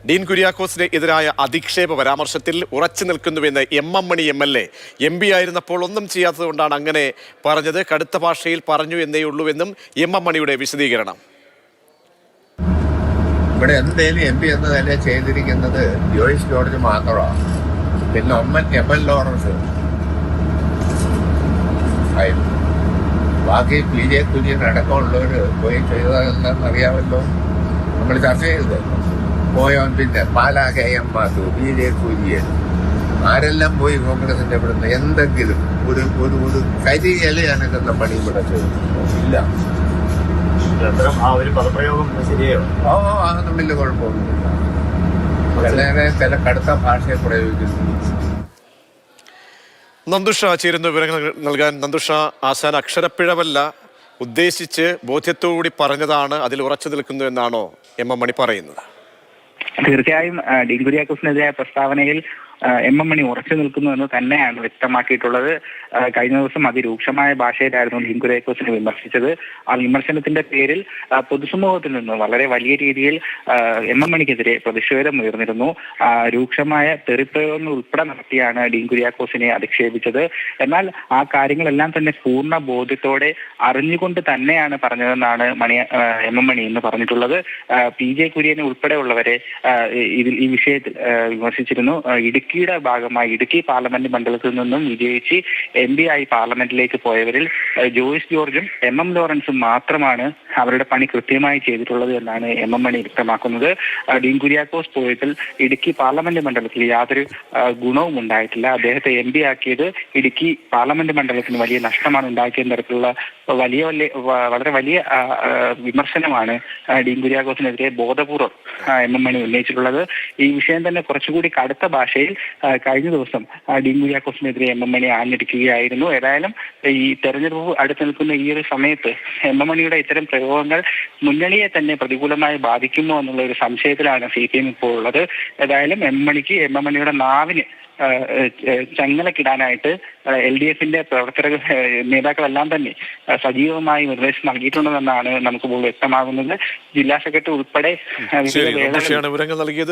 ഡീൻ കുര്യാക്കോസിന് എതിരായ അധിക്ഷേപ പരാമർശത്തിൽ ഉറച്ചു നിൽക്കുന്നുവെന്ന് എം മണി MLA MP ആയിരുന്നപ്പോൾ ഒന്നും ചെയ്യാത്തതുകൊണ്ടാണ് അങ്ങനെ പറഞ്ഞത്. കടുത്ത ഭാഷയിൽ പറഞ്ഞു എന്നേ ഉള്ളൂവെന്നും എം മണിയുടെ വിശദീകരണം. ഇവിടെ എന്തേലും MP എന്നതല്ലേ ചെയ്തിരിക്കുന്നത് ജോയിസ് ജോർജ് മാത്രമാണ്. പിന്നെ ML ലോറൻസ് ബാക്കി PJ കുര്യൻ അടക്കമുള്ളവർ പോയി ചെയ്തതെന്ന് അറിയാമല്ലോ. നമ്മൾ ചർച്ച ചെയ്തതല്ലോ. പോയവൻ പിന്നെ പാലാ KM മാധു, PJ കുര്യൻ ആരെല്ലാം പോയി കോൺഗ്രസിന്റെ ഇവിടുന്ന് എന്തെങ്കിലും ഒരു ഒരു ഒരു കരിയില അനക്കുന്ന പണി ഇവിടെ ചെയ്തില്ല. അതൊന്നും വലിയ കുഴപ്പമൊന്നുമില്ല. വളരെ ചില കടുത്ത ഭാഷയെ പ്രയോഗിക്കുന്നു. നന്ദുഷ ചേരുന്ന വിവരങ്ങൾ നൽകാൻ. നന്ദുഷ, ആശാൻ അക്ഷരപ്പിഴവല്ല, ഉദ്ദേശിച്ച് ബോധ്യത്തോടുകൂടി പറഞ്ഞതാണ്, അതിൽ ഉറച്ചു നിൽക്കുന്നു എന്നാണോ എം മണി പറയുന്നത്? തീർച്ചയായും ഡീൻ കുര്യാക്കോസിനെതിരായ പ്രസ്താവനയിൽ എം മണി ഉറച്ചു നിൽക്കുന്നു എന്ന് തന്നെയാണ് വ്യക്തമാക്കിയിട്ടുള്ളത്. കഴിഞ്ഞ ദിവസം അതിരൂക്ഷമായ ഭാഷയിലായിരുന്നു ഡീൻ കുര്യാക്കോസിനെ വിമർശിച്ചത്. ആ വിമർശനത്തിന്റെ പേരിൽ പൊതുസമൂഹത്തിൽ നിന്ന് വളരെ വലിയ രീതിയിൽ എം മണിക്കെതിരെ പ്രതിഷേധം ഉയർന്നിരുന്നു. രൂക്ഷമായ തെറിപ്രയോഗങ്ങൾ ഉൾപ്പെടെ നടത്തിയാണ് ഡീൻ കുര്യാക്കോസിനെ അധിക്ഷേപിച്ചത്. എന്നാൽ ആ കാര്യങ്ങളെല്ലാം തന്നെ പൂർണ്ണ ബോധ്യത്തോടെ അറിഞ്ഞുകൊണ്ട് തന്നെയാണ് പറഞ്ഞതെന്നാണ് എം മണി എന്ന് പറഞ്ഞിട്ടുള്ളത്. PJ കുര്യനെ ഉൾപ്പെടെയുള്ളവരെ ഈ വിഷയത്തിൽ വിമർശിച്ചിരുന്നു. ഇടുക്കിയുടെ ഭാഗമായി ഇടുക്കി പാർലമെന്റ് മണ്ഡലത്തിൽ നിന്നും വിജയിച്ച് MP ആയി പാർലമെന്റിലേക്ക് പോയവരിൽ ജോയിസ് ജോർജും MM ലോറൻസും മാത്രമാണ് അവരുടെ പണി കൃത്യമായി ചെയ്തിട്ടുള്ളത് എന്നാണ് എം മണി വ്യക്തമാക്കുന്നത്. ഡീൻ കുര്യാക്കോസ് പോയതിൽ ഇടുക്കി പാർലമെന്റ് മണ്ഡലത്തിൽ യാതൊരു ഗുണവും ഉണ്ടായിട്ടില്ല. അദ്ദേഹത്തെ MP ആക്കിയത് ഇടുക്കി പാർലമെന്റ് മണ്ഡലത്തിന് വലിയ നഷ്ടമാണ് ഉണ്ടാക്കിയ തരത്തിലുള്ള വളരെ വലിയ വിമർശനമാണ് ഡീൻ കുര്യാക്കോസിനെതിരെ ബോധപൂർവം എം മണി ഉന്നയിച്ചിട്ടുള്ളത്. ഈ വിഷയം തന്നെ കുറച്ചുകൂടി കടുത്ത ഭാഷയിൽ കഴിഞ്ഞ ദിവസം ഡീൻ കുര്യാക്കോസിനെതിരെ എം മണി ആഞ്ഞടിക്കുകയായിരുന്നു. ഏതായാലും ഈ തെരഞ്ഞെടുപ്പ് അടുത്ത് നിൽക്കുന്ന ഈ ഒരു സമയത്ത് എം മണിയുടെ ഇത്തരം പ്രയോഗങ്ങൾ മുന്നണിയെ തന്നെ പ്രതികൂലമായി ബാധിക്കുമോ എന്നുള്ള ഒരു സംശയത്തിലാണ് CPM ഇപ്പോൾ ഉള്ളത്. ഏതായാലും എം മണിയുടെ നാവിന് ചങ്ങലക്കിടാനായിട്ട് LDFന്റെ നേതാക്കളെല്ലാം തന്നെ സജീവമായി നിർദ്ദേശം നൽകിയിട്ടുണ്ടെന്നാണ് നമുക്കിപ്പോൾ വ്യക്തമാകുന്നത്. ജില്ലാ സെക്രട്ടറി ഉൾപ്പെടെ വിവരങ്ങൾ നൽകിയത്.